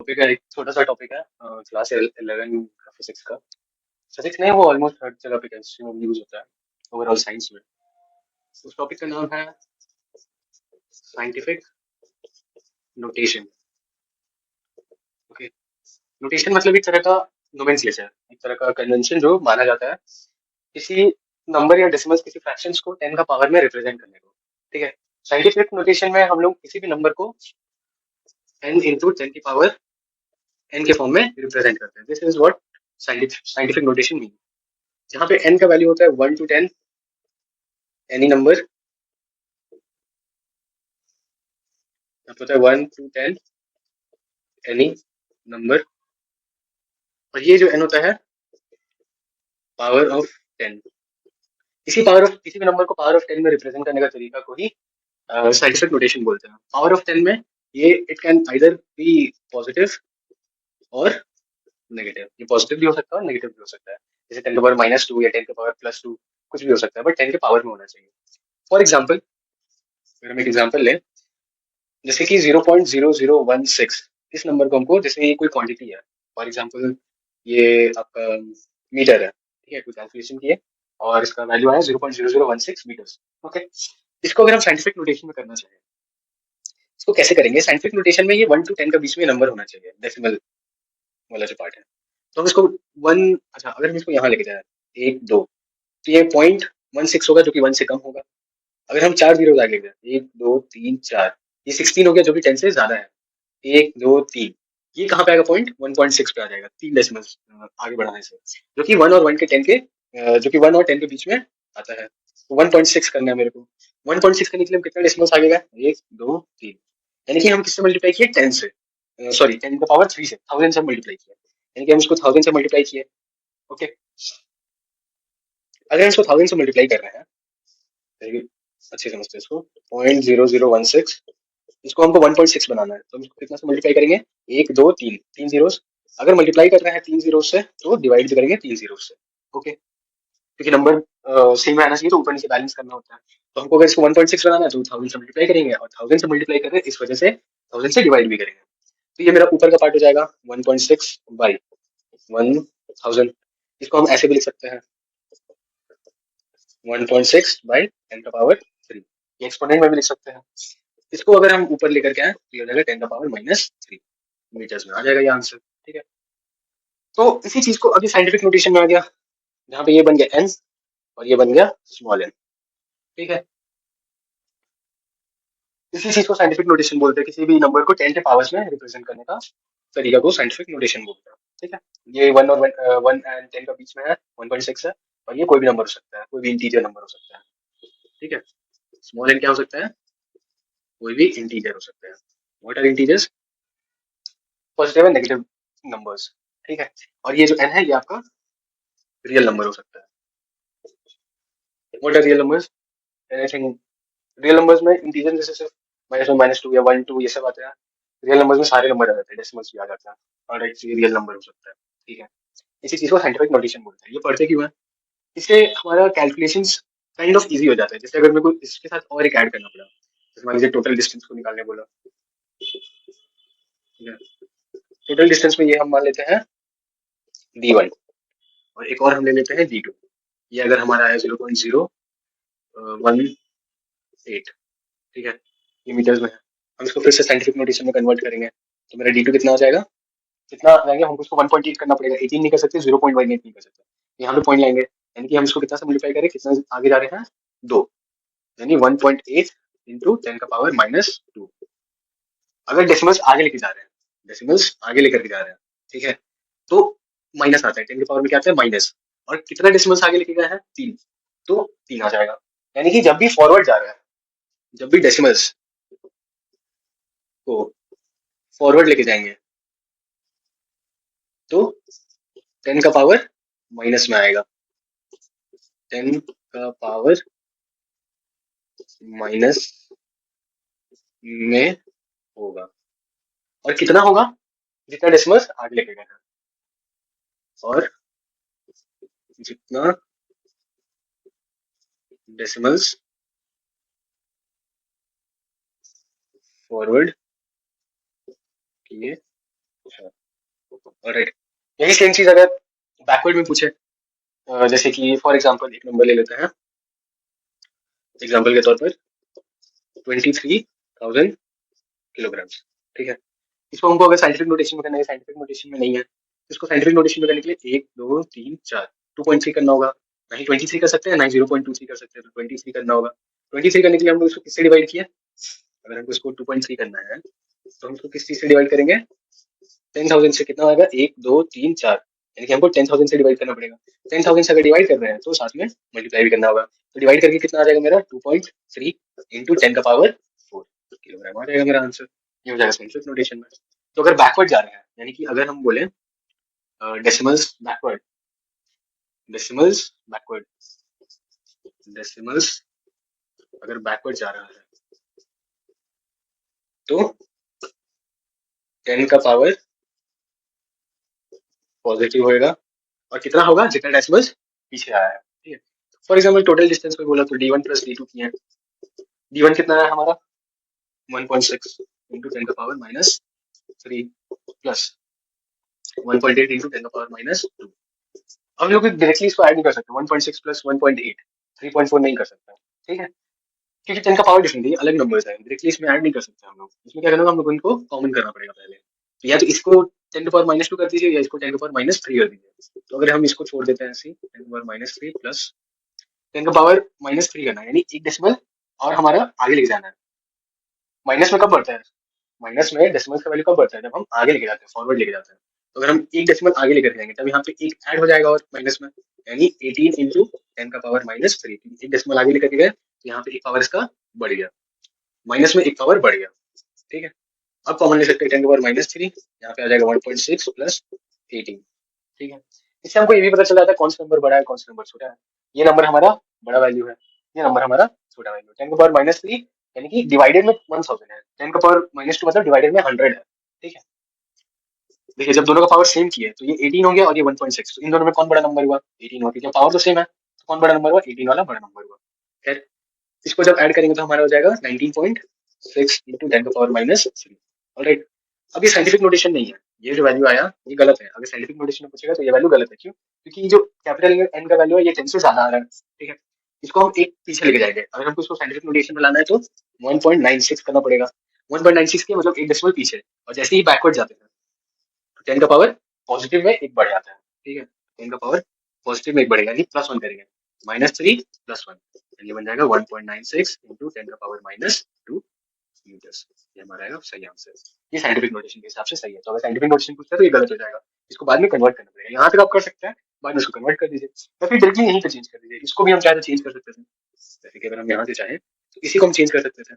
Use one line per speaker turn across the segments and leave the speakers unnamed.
Topic है, एक छोटा सा टॉपिक है, क्लास 11 का फिजिक्स का। फिजिक्स नहीं, वो ऑलमोस्ट हर जगह पे केमिस्ट्री में यूज होता है, ओवरऑल साइंस में। उस टॉपिक का नाम है साइंटिफिक नोटेशन। ओके। नोटेशन मतलब एक तरह का नोमेनक्लेचर, एक तरह का कन्वेंशन जो माना जाता है किसी नंबर या डेसिमल्स, किसी फ्रैक्शंस को 10 का पावर में रिप्रेजेंट करने को। ठीक है। साइंटिफिक नोटेशन में हम लोग किसी भी नंबर को n इंटू 10 की पावर n के फॉर्म में रिप्रेजेंट करते हैं। This is what scientific notation mean. जहाँ पे n का वैल्यू होता है 1 to 10, एनी नंबर, होता है 1 to 10 एनी नंबर, और ये जो n होता है पावर ऑफ 10। किसी भी नंबर को पावर ऑफ 10 में रिप्रेजेंट करने का तरीका को ही साइंटिफिक नोटेशन बोलते हैं। पावर ऑफ 10 में ये it can either be positive और नेगेटिव। ये पॉजिटिव भी हो सकता है और नेगेटिव भी हो सकता है। जैसे 10 के पावर -2 या 10 के पावर +2, कुछ भी हो सकता है, बट 10 के पावर में होना चाहिए। फॉर एग्जाम्पल, अगर हम एक एग्जाम्पल लें, जैसे कि 0.0016, इस नंबर को हमको, जैसे ये कोई क्वांटिटी है, फॉर एग्जाम्पल ये आपका मीटर है, ठीक है, कोई कैलकुलेशन की है, और इसका वैल्यू आया 0.0016 मीटर्स। ओके। इसको अगर हम साइंटिफिक नोटेशन में करना चाहें, इसको कैसे करेंगे? साइंटिफिक नोटेशन में ये 1 to 10 का बीच में नंबर होना चाहिए, डेसिमल वाला जो पार्ट है। तो हम इसको वन, अच्छा, अगर हम इसको यहाँ लेके जाए 1 2, तो ये 0.16 होगा, जो कि 1 से कम होगा। अगर हम 4 जीरो आगे लेके जाए, 1 2 3 4, ये 16 हो गया, जो कि 10 से ज्यादा है। 1 2 3, ये कहाँ पे आएगा? पॉइंट 1.6 पे आ जाएगा, 3 डेसिमल आगे बढ़ाने से, जो कि 1 और 1 के 10 के जो कि 1 और 10 के बीच में आता है। तो 1.6 करना है मेरे को। 1.6 करने के लिए हम कितना डेसिमल्स आगे गए? 1 2 3, यानी कि हम किससे मल्टीप्लाई किए? 10 से, सॉरी 10 का पावर 3 से, 1000 से मल्टीप्लाई किया, यानी कि हम इसको 1000 से मल्टीप्लाई किए। ओके। अगर हम इसको 1000 से मल्टीप्लाई कर रहे हैं, तो अच्छे समझते हैं इसको, 0.0016, इसको हमको 1.6 बनाना है, तो हम इसको कितना से मल्टीप्लाई करेंगे? 1 2 3, 3 जीरोस। अगर मल्टीप्लाई कर रहे हैं 3 जीरो से, तो डिवाइड भी करेंगे 3 जीरो से। ओके। क्योंकि नंबर सेम रहना चाहिए, तो ऊपर नीचे बैलेंस करना होता है। तो हमको अगर इसको 1.6 बनाना है, तो 1000 से मल्टीप्लाई करेंगे, और 1000 से मल्टीप्लाई कर रहे हैं इस वजह से 1000 से डिवाइड भी करेंगे। तो ये मेरा ऊपर का पार्ट हो जाएगा 1.6 बाई 1000। इसको हम ऐसे भी लिख सकते हैं, 1.6 बाई 10 का पावर 3। ये एक्सपोनेंट में भी लिख सकते हैं। इसको अगर हम ऊपर लेकर के आए, तो ये हो जाएगा 10 का पावर -3 मीटर्स में आ जाएगा ये आंसर। ठीक है। तो इसी चीज को अभी साइंटिफिक नोटेशन में आ गया, जहाँ पे ये बन गया एन और ये बन गया स्मॉल एन। ठीक है। इसी चीज को साइंटिफिक नोटेशन बोलते हैं, किसी भी नंबर को 10 के पावर्स में रिप्रेजेंट करने का तरीका को साइंटिफिक नोटेशन बोलते हैं। ठीक है। ये 1 और 10 का बीच में है, 1.6 है, और ये कोई भी नंबर हो सकता है, कोई भी इंटीजर नंबर हो सकता है। ठीक है। स्मॉल एन क्या हो सकता है? कोई भी इंटीजर हो सकता है। What are integers? Positive and negative numbers. ठीक है। और ये जो एन है, ये आपका रियल नंबर हो सकता है। What are real numbers? Anything. Real numbers में इंटीजर जैसे सिर्फ -1 -2 या 1 2 ये सब आते हैं। रियल नंबर्स में सारे नंबर आ जाते हैं, डेसिमल्स भी आ जाता है, और एक रियल नंबर हो सकता है। ठीक है। इसी चीज को साइंटिफिक नोटेशन बोलते हैं। ये पढ़ते क्यों है? इससे हमारा कैलकुलेशंस काइंड ऑफ इजी हो जाता है। जैसे अगर मेरे को इसके साथ और एक ऐड करना पड़ा, जैसे मान लीजिए टोटल डिस्टेंस को निकालने बोला, ठीक है, टोटल डिस्टेंस में ये हम मान लेते हैं d1, और एक और हम ले लेते हैं d2। ये अगर हमारा आया 0.018, ठीक है, ये मीटर्स में है। हम इसको फिर से साइंटिफिक नोटेशन में कन्वर्ट करेंगे, तो मेरा d2 कितना हो जाएगा? कितना लाएंगे? हमको इसको 1.8 करना पड़ेगा, 18 नहीं कर सकते, 0.18 नहीं कर सकते, यहाँ पे पॉइंट लाएंगे, यानी कि हम इसको कितना से मल्टीप्लाई करें, कितना आगे जा रहे हैं? 2, यानी 1.8 इंटू 10 का पावर -2। अगर डेसिमल्स आगे लेके जा रहे हैं, डेसिमल्स आगे लेकर के जा रहे हैं, ठीक है, तो माइनस आता है, 10 के पावर में क्या आता है? माइनस। और कितना डेसिमल्स आगे लेके गए हैं? 3, तो 3 आ जाएगा। यानी कि जब भी फॉरवर्ड जा रहा है, जब भी डेसिमल्स को फॉरवर्ड लेके जाएंगे, तो 10 का पावर माइनस में आएगा, 10 का पावर माइनस में होगा। और कितना होगा? जितना डेसिमल्स आगे लेके गए हैं, और जितना डेसिमल्स फॉरवर्ड किए ऑलराइट, यही सेम चीज अगर बैकवर्ड में पूछे, जैसे कि फॉर एग्जांपल एक नंबर ले लेते हैं एग्जांपल के तौर पर 23,000 किलोग्राम, ठीक है। इसको हमको अगर साइंटिफिक नोटेशन में करना है, साइंटिफिक नोटेशन में नहीं है, तो इसको साइंटिफिक नोटेशन में करने के लिए 1 2 3 4 2.3 करना होगा। नहीं 23 कर सकते हैं, नहीं 0.23 कर सकते हैं, तो 23 करना होगा। 23 करने के लिए हम लोग इसको किससे डिवाइड किया, अगर हमको इसको 2.3 करना है तो हम इसको किस चीज से डिवाइड करेंगे, 10,000 से। कितना आएगा, 1 2 3 4, यानी कि हमको 10,000 से डिवाइड करना पड़ेगा। 10,000 से अगर डिवाइड कर रहे हैं तो साथ में मल्टीप्लाई भी करना होगा। तो डिवाइड करके कितना आ जाएगा मेरा, 2.3 इंटू 10 का पावर 4 किलोग्राम आ जाएगा मेरा आंसर। ये हो जाएगा साइंटिफिक नोटेशन में। तो अगर बैकवर्ड जा रहे हैं, यानी कि अगर हम बोले decimals backward, decimals backward, decimals अगर बैकवर्ड जा रहा है तो 10 का पावर पॉजिटिव होएगा, और कितना होगा, जितना डेसिमल्स पीछे आया है, ठीक है। फॉर एग्जाम्पल टोटल डिस्टेंस में बोला तो d1 प्लस d2 किया है। d1 कितना है हमारा 1.6 इंटू 10 का पावर माइनस 3 प्लस 1.8 इंटू 10 का पावर माइनस 2। हम लोग डायरेक्टली इसको ऐड नहीं कर सकते, 1.6 प्लस 1.8 3.4 नहीं कर सकते, ठीक है, क्योंकि 10 का पावर डिफरेंट है, अलग नंबर्स है, डायरेक्टली इसमें ऐड नहीं कर सकते हम लोग। इसमें क्या करना होगा, हम लोग इनको कॉमन करना पड़ेगा पहले। तो या तो इसको 10 का पावर माइनस 2 कर दीजिए, या इसको 10 का पावर माइनस 3 कर दीजिए। तो अगर हम इसको छोड़ देते हैं ऐसे, 10 का पावर माइनस 3 प्लस 10 का पावर माइनस 3 करना है, यानी एक डेसिमल और हमारा आगे लेके जाना है। माइनस में कब बढ़ता है, माइनस में डेसिमल का वैल्यू कब बढ़ता है, जब हम आगे लेके जाते हैं, फॉरवर्ड लेके जाते हैं। तो अगर हम एक डेसिमल आगे लेकर जाएंगे तब यहाँ पे एक ऐड हो जाएगा और माइनस में, यानी 18 इंटू 10 का पावर माइनस 3। एक डेसिमल आगे लेकर गए तो यहाँ पे एक पावर इसका बढ़ गया, माइनस में एक पावर बढ़ गया, ठीक है। अब कॉमन ले सकते हैं 10 का पावर माइनस 3, यहाँ पे आ जाएगा 1.6 प्लस 18, ठीक है। इससे हमको ये भी पता चल जाता है कौन सा नंबर बड़ा है कौन सा नंबर छोटा है। ये नंबर हमारा बड़ा वैल्यू है, ये नंबर हमारा छोटा वैल्यू है। 10 का पावर माइनस 3 यानी कि डिवाइडेड में 1000 है, 10 का पावर माइनस 2 मतलब डिवाइडेड में 100 है, ठीक है। देखिए जब दोनों का पावर सेम किए तो ये 18 हो गया और ये 1.6, तो इन दोनों में कौन बड़ा नंबर हुआ, 18 हुआ, क्योंकि पावर तो सेम है, तो कौन बड़ा नंबर हुआ, 18 वाला बड़ा नंबर हुआ। खैर इसको जब ऐड करेंगे तो हमारा हो जाएगा 19.6 इंटू 10 का पावर माइनस 3। ऑलराइट, अब ये साइंटिफिक नोटेशन नहीं है, ये जो वैल्यू आया ये गलत है। अगर साइंटिफिक नोटेशन में पूछेगा तो ये वैल्यू गलत है, क्यों, क्योंकि जो कैपिटल एन का वैल्यू है ये 10 से ज्यादा आ रहा है, ठीक है। इसको हम एक पीछे लेके जाएंगे, अगर हमको इसको साइंटिफिक नोटेशन में लाना है तो 1.96 करना पड़ेगा। 1.96 के मतलब एक डेसिमल पीछे, और जैसे ही बैकवर्ड जाते हैं तो 10 का पावर पॉजिटिव में एक बढ़ जाता है, ठीक है। 10 का पावर पॉजिटिव में एक बढ़ेगा, यानी प्लस 1 करेंगे, -3 प्लस 1, ये बन जाएगा 1.96 इंटू 10 का पावर माइनस 2 मीटर्स। ये हमारा आएगा सही आंसर। ये साइंटिफिक नोटेशन के हिसाब से सही है। तो अगर साइंटिफिक नोटेशन पूछता है तो ये गलत हो जाएगा, इसको बाद में कन्वर्ट करना पड़ेगा। यहाँ तक आप कर सकते हैं, बाद में इसको कन्वर्ट कर दीजिए, या फिर डायरेक्टली यहीं पे चेंज कर दीजिए। इसको भी हम चाहे तो चेंज कर सकते थे, जैसे कि अगर हम यहाँ से चाहें तो इसी को हम चेंज कर सकते थे।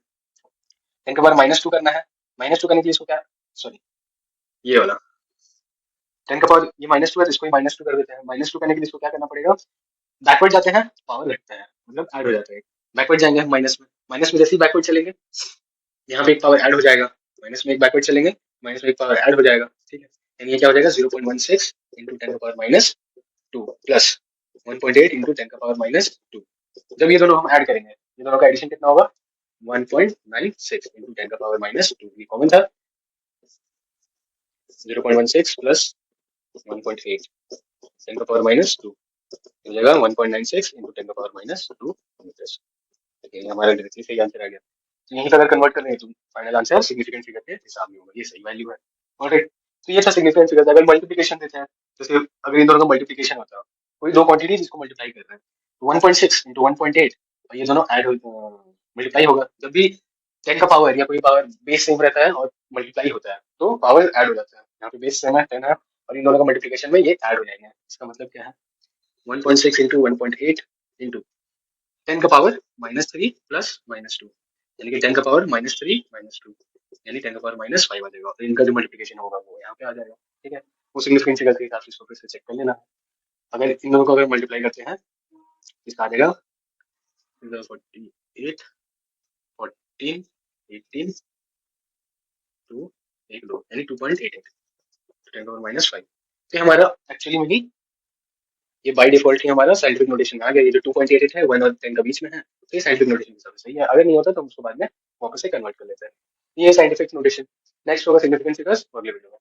10 का पावर माइनस 2 करना है, माइनस 2 करने के लिए इसको क्या, सॉरी ये वाला 10 का पावर ये -2 है तो इसको -2 कर देते हैं। -2 करने के लिए इसको क्या करना पड़ेगा, बैकवर्ड जाते हैं पावर घटता है, मतलब ऐड हो जाता है। बैकवर्ड जाएंगे हम माइनस में, माइनस में जैसे ही बैकवर्ड चलेंगे यहाँ पे एक पावर ऐड हो जाएगा, माइनस में एक बैकवर्ड चलेंगे माइनस में एक पावर ऐड हो जाएगा, ठीक है। यानी ये क्या हो जाएगा 0.16 इंटू 10 का पावर माइनस 2 प्लस 1.8 इंटू 10 का पावर माइनस 2। जब ये दोनों हम ऐड करेंगे, ये दोनों का एडिशन कितना होगा 1.96 इंटू 10 का पावर माइनस 2, ये कॉमन था। 0.16 प्लस 1.8 10 का पावर माइनस 2 हो जाएगा 1.96 इंटू 10 का पावर माइनस 2 मीटर्स। ये हमारा डायरेक्टली सही आंसर आ गया। तो यहीं से अगर कन्वर्ट कर रहे हैं तो फाइनल आंसर सिग्निफिकेंट फिगर के हिसाब में होगा, ये सही वैल्यू है। ऑलराइट, तो ये था सिग्निफिकेंट फिगर। अगर मल्टीप्लिकेशन देते हैं, जैसे अगर इन दोनों का मल्टीप्लिकेशन होता है, कोई दो क्वांटिटीज इसको मल्टीप्लाई कर रहे हैं, तो 1.6 इंटू 1.8 और ये दोनों ऐड मल्टीप्लाई होगा। जब भी 10 का पावर या कोई पावर बेस सेम रहता है और मल्टीप्लाई होता है तो पावर ऐड हो जाता है। यहाँ पे बेस सेम है 10 है और इन दोनों का मल्टीप्लिकेशन में ये ऐड हो जाएंगे। इसका मतलब क्या है 1.6 इंटू 1.8 इंटू 10 का पावर -3 प्लस -2, यानी कि 10 का पावर -3 -2 यानी 10 का पावर -5 आ जाएगा। तो इनका जो मल्टीप्लिकेशन होगा वो यहाँ पे आ जाएगा, ठीक है। वो सिग्निफिकेंट फिगर के हिसाब से इसको फिर से चेक कर लेना। अगर इन दोनों को अगर मल्टीप्लाई करते हैं इसका आ जाएगा 48 14 18 2 1 2 यानी 2.88 10 का पावर -5। तो हमारा एक्चुअली में ही ये बाय डिफॉल्ट ही हमारा साइंटिफिक नोटेशन में आ गया। ये जो 2.88 है 1 और 10 का बीच में है, तो ये साइंटिफिक नोटेशन के हिसाब से सही है। अगर नहीं होता तो हम उसको बाद में वापस से कन्वर्ट कर लेते हैं। ये साइंटिफिक नोटेशन। नेक्स्ट होगा सिग्निफिकेंट फिगर्स अगले वीडियो में।